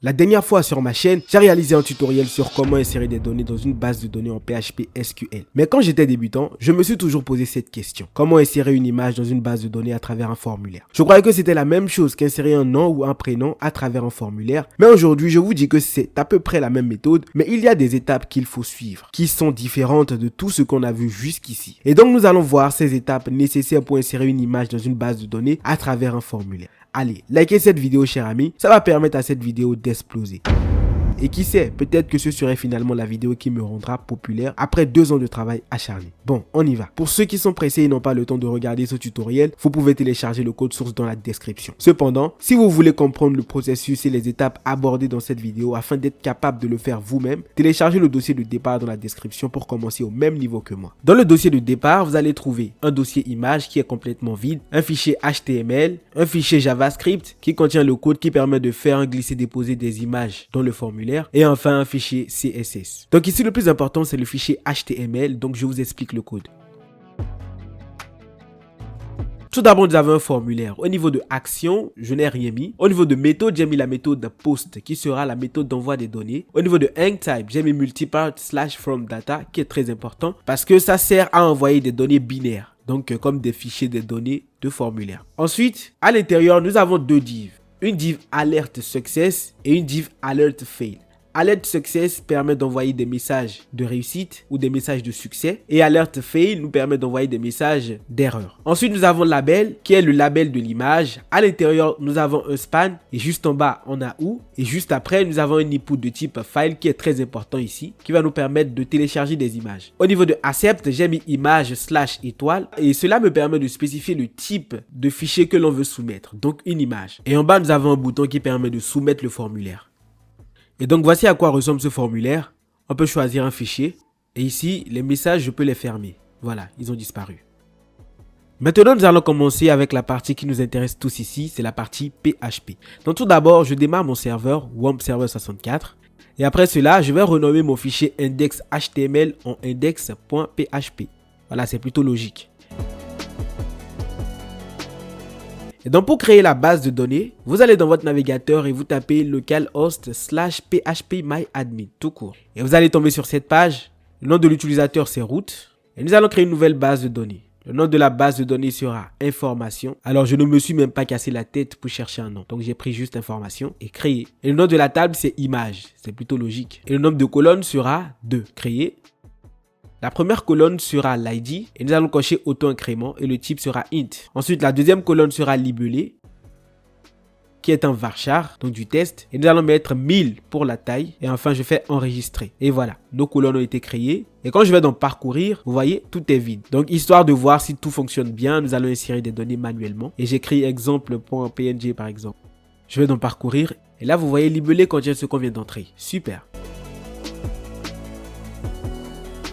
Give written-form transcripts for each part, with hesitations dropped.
La dernière fois sur ma chaîne, j'ai réalisé un tutoriel sur comment insérer des données dans une base de données en PHP SQL. Mais quand j'étais débutant, je me suis toujours posé cette question. Comment insérer une image dans une base de données à travers un formulaire? Je croyais que c'était la même chose qu'insérer un nom ou un prénom à travers un formulaire. Mais aujourd'hui, je vous dis que c'est à peu près la même méthode, mais il y a des étapes qu'il faut suivre, qui sont différentes de tout ce qu'on a vu jusqu'ici. Et donc nous allons voir ces étapes nécessaires pour insérer une image dans une base de données à travers un formulaire. Allez, likez cette vidéo, cher ami, ça va permettre à cette vidéo d'exploser. Et qui sait, peut-être que ce serait finalement la vidéo qui me rendra populaire après 2 ans de travail acharné. Bon, on y va. Pour ceux qui sont pressés et n'ont pas le temps de regarder ce tutoriel, vous pouvez télécharger le code source dans la description. Cependant, si vous voulez comprendre le processus et les étapes abordées dans cette vidéo afin d'être capable de le faire vous-même, téléchargez le dossier de départ dans la description pour commencer au même niveau que moi. Dans le dossier de départ, vous allez trouver un dossier image qui est complètement vide, un fichier HTML, un fichier JavaScript qui contient le code qui permet de faire un glisser-déposer des images dans le formulaire, et enfin un fichier CSS. Donc ici le plus important c'est le fichier HTML, donc je vous explique le code. Tout d'abord nous avons un formulaire. Au niveau de action, je n'ai rien mis. Au niveau de méthode, j'ai mis la méthode post qui sera la méthode d'envoi des données. Au niveau de hang-type, j'ai mis multipart / from data qui est très important parce que ça sert à envoyer des données binaires, donc comme des fichiers de données de formulaire. Ensuite, à l'intérieur, nous avons 2 divs. Une div alert success et une div alert fail. Alert success permet d'envoyer des messages de réussite ou des messages de succès et alert fail nous permet d'envoyer des messages d'erreur. Ensuite, nous avons label qui est le label de l'image. À l'intérieur, nous avons un span et juste en bas, on a où. Et juste après, nous avons un input de type file qui est très important ici, qui va nous permettre de télécharger des images. Au niveau de accept, j'ai mis image / étoile et cela me permet de spécifier le type de fichier que l'on veut soumettre, donc une image. Et en bas, nous avons un bouton qui permet de soumettre le formulaire. Et donc voici à quoi ressemble ce formulaire. On peut choisir un fichier et ici les messages je peux les fermer. Voilà, ils ont disparu. Maintenant nous allons commencer avec la partie qui nous intéresse tous ici, c'est la partie PHP. Donc tout d'abord je démarre mon serveur WAMP Server 64 et après cela je vais renommer mon fichier index.html en index.php. Voilà, c'est plutôt logique. Et donc pour créer la base de données, vous allez dans votre navigateur et vous tapez localhost / phpMyAdmin, tout court. Et vous allez tomber sur cette page. Le nom de l'utilisateur c'est root. Et nous allons créer une nouvelle base de données. Le nom de la base de données sera information. Alors je ne me suis même pas cassé la tête pour chercher un nom. Donc j'ai pris juste information et créer. Et le nom de la table c'est image. C'est plutôt logique. Et le nombre de colonnes sera 2. Créer. La première colonne sera l'ID et nous allons cocher auto-incrément et le type sera int. Ensuite, la deuxième colonne sera libellé qui est un varchar, donc du test. Et nous allons mettre 1000 pour la taille. Et enfin, je fais enregistrer. Et voilà, nos colonnes ont été créées. Et quand je vais dans parcourir, vous voyez, tout est vide. Donc, histoire de voir si tout fonctionne bien, nous allons insérer des données manuellement. Et j'écris exemple.png par exemple. Je vais dans parcourir. Et là, vous voyez, libellé contient ce qu'on vient d'entrer. Super.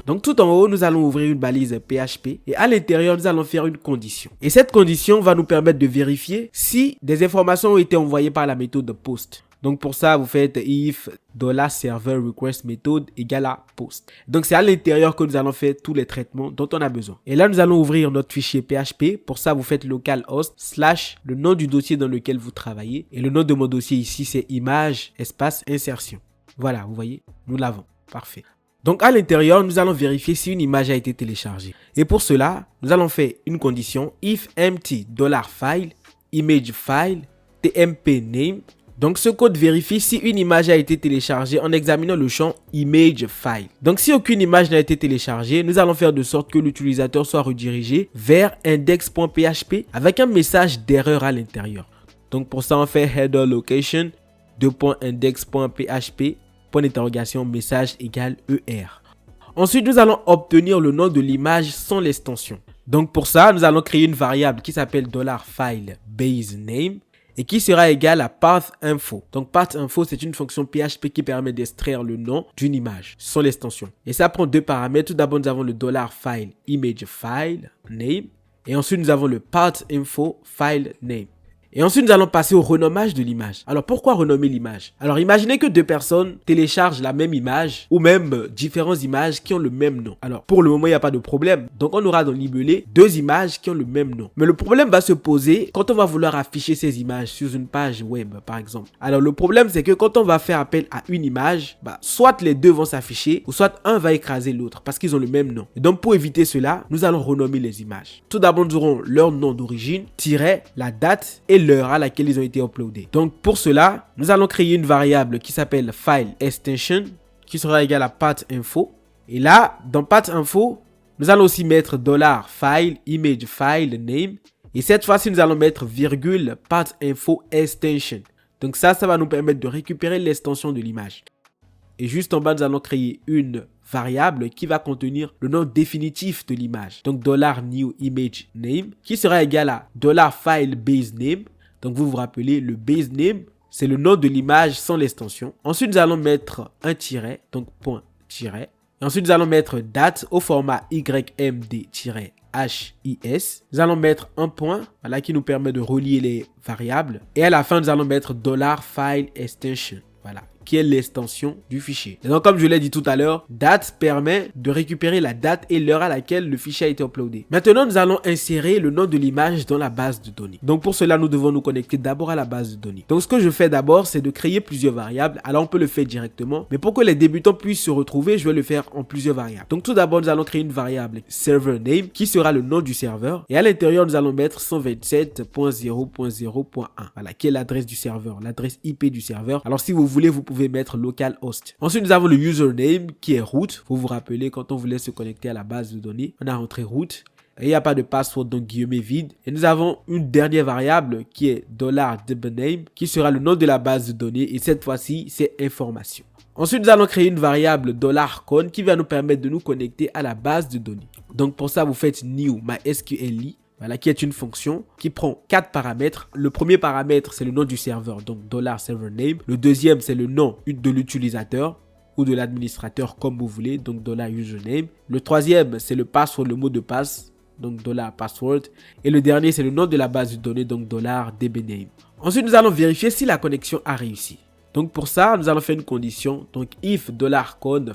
Donc tout en haut, nous allons ouvrir une balise PHP et à l'intérieur, nous allons faire une condition. Et cette condition va nous permettre de vérifier si des informations ont été envoyées par la méthode post. Donc pour ça, vous faites if $serverRequestMethod égale à post. Donc c'est à l'intérieur que nous allons faire tous les traitements dont on a besoin. Et là, nous allons ouvrir notre fichier PHP. Pour ça, vous faites localhost / le nom du dossier dans lequel vous travaillez. Et le nom de mon dossier ici, c'est image espace insertion. Voilà, vous voyez, nous l'avons. Parfait. Donc à l'intérieur, nous allons vérifier si une image a été téléchargée. Et pour cela, nous allons faire une condition if empty $file image file tmp name. Donc ce code vérifie si une image a été téléchargée en examinant le champ image file. Donc si aucune image n'a été téléchargée, nous allons faire de sorte que l'utilisateur soit redirigé vers index.php avec un message d'erreur à l'intérieur. Donc pour ça, on fait header location .index.php point d'interrogation message égale ER. Ensuite, nous allons obtenir le nom de l'image sans l'extension. Donc pour ça, nous allons créer une variable qui s'appelle $file base name et qui sera égale à pathinfo. Donc pathinfo, c'est une fonction PHP qui permet d'extraire le nom d'une image sans l'extension. Et ça prend 2 paramètres. Tout d'abord, nous avons le $file image file name et ensuite nous avons le pathinfo file name. Et ensuite, nous allons passer au renommage de l'image. Alors, pourquoi renommer l'image? Alors, imaginez que deux personnes téléchargent la même image ou même différentes images qui ont le même nom. Alors, pour le moment, il n'y a pas de problème. Donc, on aura dans libellé deux images qui ont le même nom. Mais le problème va se poser quand on va vouloir afficher ces images sur une page web, par exemple. Alors, le problème, c'est que quand on va faire appel à une image, soit les deux vont s'afficher ou soit un va écraser l'autre parce qu'ils ont le même nom. Et donc, pour éviter cela, nous allons renommer les images. Tout d'abord, nous aurons leur nom d'origine, la date et l'heure à laquelle ils ont été uploadés. Donc pour cela, nous allons créer une variable qui s'appelle file extension qui sera égale à path.info. Et là, dans path.info, nous allons aussi mettre $file image file name. Et cette fois-ci, nous allons mettre virgule path.info extension. Donc ça va nous permettre de récupérer l'extension de l'image. Et juste en bas, nous allons créer une variable qui va contenir le nom définitif de l'image. Donc $new image name qui sera égal à $file base name. Donc vous vous rappelez, le base name, c'est le nom de l'image sans l'extension. Ensuite, nous allons mettre un tiret, donc point tiret. Et ensuite, nous allons mettre date au format YMD-HIS. Nous allons mettre un point, voilà, qui nous permet de relier les variables. Et à la fin, nous allons mettre $file extension. Voilà, qui est l'extension du fichier. Et donc, comme je l'ai dit tout à l'heure, date permet de récupérer la date et l'heure à laquelle le fichier a été uploadé. Maintenant, nous allons insérer le nom de l'image dans la base de données. Donc, pour cela, nous devons nous connecter d'abord à la base de données. Donc, ce que je fais d'abord, c'est de créer plusieurs variables. Alors, on peut le faire directement, mais pour que les débutants puissent se retrouver, je vais le faire en plusieurs variables. Donc, tout d'abord, nous allons créer une variable server name qui sera le nom du serveur. Et à l'intérieur, nous allons mettre 127.0.0.1. Voilà, qui est l'adresse du serveur, l'adresse IP du serveur. Alors, si vous voulez, vous pouvez mettre localhost. Ensuite, nous avons le username qui est root. Vous vous rappelez, quand on voulait se connecter à la base de données, on a rentré root. Et il n'y a pas de password, donc guillemets vide. Et nous avons une dernière variable qui est $dbname qui sera le nom de la base de données. Et cette fois-ci, c'est information. Ensuite, nous allons créer une variable $con qui va nous permettre de nous connecter à la base de données. Donc pour ça, vous faites new mysqli. Voilà, qui est une fonction qui prend 4 paramètres. Le premier paramètre, c'est le nom du serveur, donc $servername. Le deuxième, c'est le nom de l'utilisateur ou de l'administrateur, comme vous voulez, donc $username. Le troisième, c'est le password, le mot de passe, donc $password. Et le dernier, c'est le nom de la base de données, donc $dbname. Ensuite, nous allons vérifier si la connexion a réussi. Donc pour ça, nous allons faire une condition. Donc if $con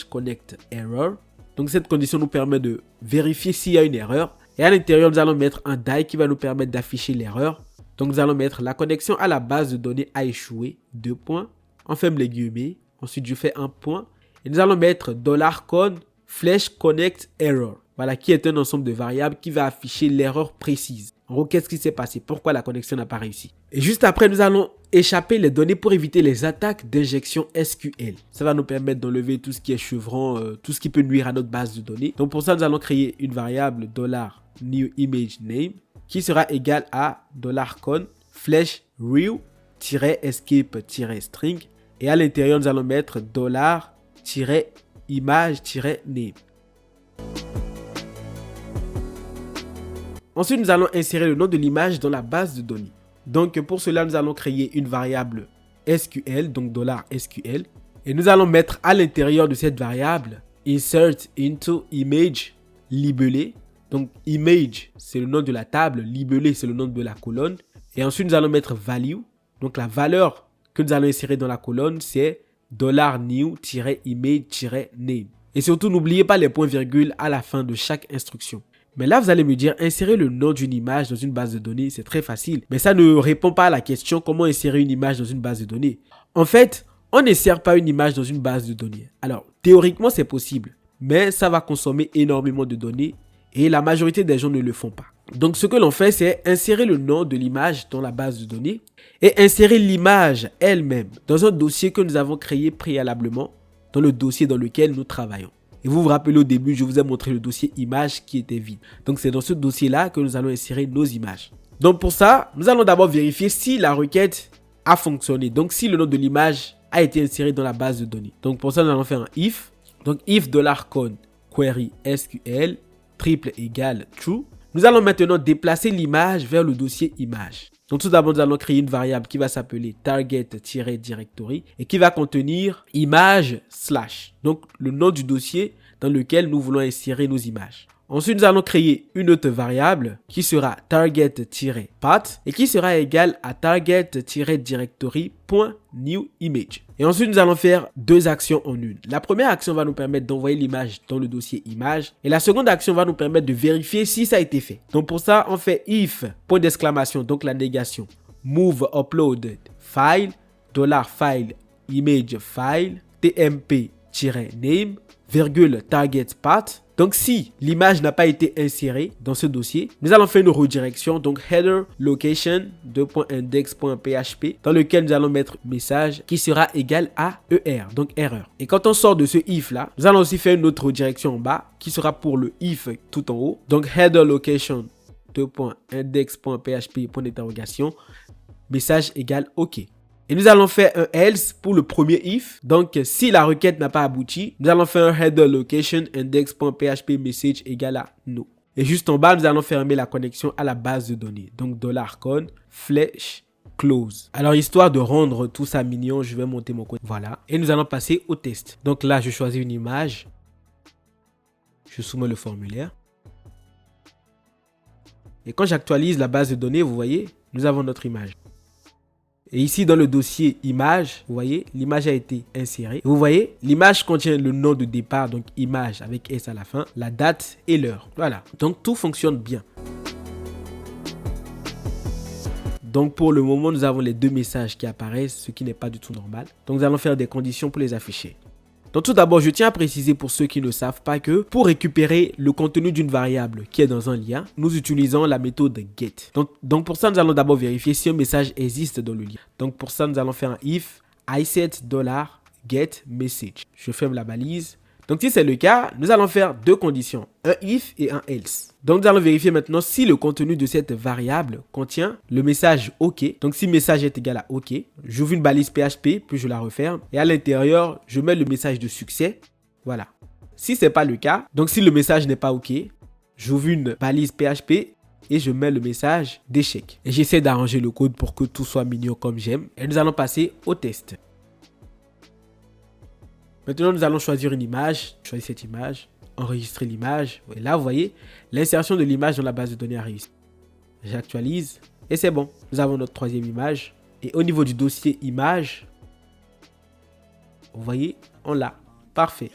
/connect error. Donc cette condition nous permet de vérifier s'il y a une erreur. Et à l'intérieur, nous allons mettre un die qui va nous permettre d'afficher l'erreur. Donc, nous allons mettre la connexion à la base de données a échoué, 2 points. On ferme les guillemets. Ensuite, je fais un point. Et nous allons mettre $con /connect error. Voilà, qui est un ensemble de variables qui va afficher l'erreur précise. En gros, qu'est-ce qui s'est passé? Pourquoi la connexion n'a pas réussi? Et juste après, nous allons échapper les données pour éviter les attaques d'injection SQL. Ça va nous permettre d'enlever tout ce qui est chevron, tout ce qui peut nuire à notre base de données. Donc, pour ça, nous allons créer une variable $new image name qui sera égale à $con /real-escape-string et à l'intérieur nous allons mettre $image-name. Ensuite, nous allons insérer le nom de l'image dans la base de données. Donc pour cela, nous allons créer une variable SQL, donc $SQL, et nous allons mettre à l'intérieur de cette variable insert into image libellé. Donc, image, c'est le nom de la table. Libellé, c'est le nom de la colonne. Et ensuite, nous allons mettre value. Donc, la valeur que nous allons insérer dans la colonne, c'est $new-image-name. Et surtout, n'oubliez pas les points-virgules à la fin de chaque instruction. Mais là, vous allez me dire, insérer le nom d'une image dans une base de données, c'est très facile. Mais ça ne répond pas à la question comment insérer une image dans une base de données. En fait, on n'insère pas une image dans une base de données. Alors, théoriquement, c'est possible. Mais ça va consommer énormément de données. Et la majorité des gens ne le font pas. Donc, ce que l'on fait, c'est insérer le nom de l'image dans la base de données et insérer l'image elle-même dans un dossier que nous avons créé préalablement dans le dossier dans lequel nous travaillons. Et vous vous rappelez au début, je vous ai montré le dossier image qui était vide. Donc, c'est dans ce dossier-là que nous allons insérer nos images. Donc, pour ça, nous allons d'abord vérifier si la requête a fonctionné. Donc, si le nom de l'image a été inséré dans la base de données. Donc, pour ça, nous allons faire un if. Donc, if $con query SQL triple égale true. Nous allons maintenant déplacer l'image vers le dossier image. Donc tout d'abord, nous allons créer une variable qui va s'appeler target-directory et qui va contenir image/. Donc le nom du dossier dans lequel nous voulons insérer nos images. Ensuite, nous allons créer une autre variable qui sera target-path et qui sera égale à target-directory.newImage. Et ensuite, nous allons faire deux actions en une. La première action va nous permettre d'envoyer l'image dans le dossier image et la seconde action va nous permettre de vérifier si ça a été fait. Donc pour ça, on fait if, point d'exclamation, donc la négation, move uploaded file, $file image file, tmp-name, virgule target path. Donc si l'image n'a pas été insérée dans ce dossier, nous allons faire une redirection, donc header location .index.php dans lequel nous allons mettre message qui sera égal à ER, donc erreur. Et quand on sort de ce if là, nous allons aussi faire une autre redirection en bas qui sera pour le if tout en haut, donc header location .index.php message égal OK. Et nous allons faire un else pour le premier if. Donc, si la requête n'a pas abouti, nous allons faire un header location index.php message égal à no. Et juste en bas, nous allons fermer la connexion à la base de données. Donc, $con flèche close. Alors, histoire de rendre tout ça mignon, je vais monter mon code. Voilà. Et nous allons passer au test. Donc là, je choisis une image. Je soumets le formulaire. Et quand j'actualise la base de données, vous voyez, nous avons notre image. Et ici, dans le dossier image, vous voyez, l'image a été insérée. Vous voyez, l'image contient le nom de départ, donc image avec S à la fin, la date et l'heure. Voilà. Donc, tout fonctionne bien. Donc, pour le moment, nous avons les deux messages qui apparaissent, ce qui n'est pas du tout normal. Donc, nous allons faire des conditions pour les afficher. Donc tout d'abord, je tiens à préciser pour ceux qui ne savent pas que pour récupérer le contenu d'une variable qui est dans un lien, nous utilisons la méthode get. Donc pour ça, nous allons d'abord vérifier si un message existe dans le lien. Donc pour ça, nous allons faire un if $getMessage. Je ferme la balise. Donc si c'est le cas, nous allons faire deux conditions, un if et un else. Donc nous allons vérifier maintenant si le contenu de cette variable contient le message OK. Donc si message est égal à OK, j'ouvre une balise PHP, puis je la referme. Et à l'intérieur, je mets le message de succès. Voilà. Si ce n'est pas le cas, donc si le message n'est pas OK, j'ouvre une balise PHP et je mets le message d'échec. Et j'essaie d'arranger le code pour que tout soit mignon comme j'aime. Et nous allons passer au test. Maintenant, nous allons choisir une image. Choisir cette image. Enregistrer l'image. Et là, vous voyez, l'insertion de l'image dans la base de données a réussi. J'actualise. Et c'est bon. Nous avons notre troisième image. Et au niveau du dossier image, vous voyez, on l'a. Parfait.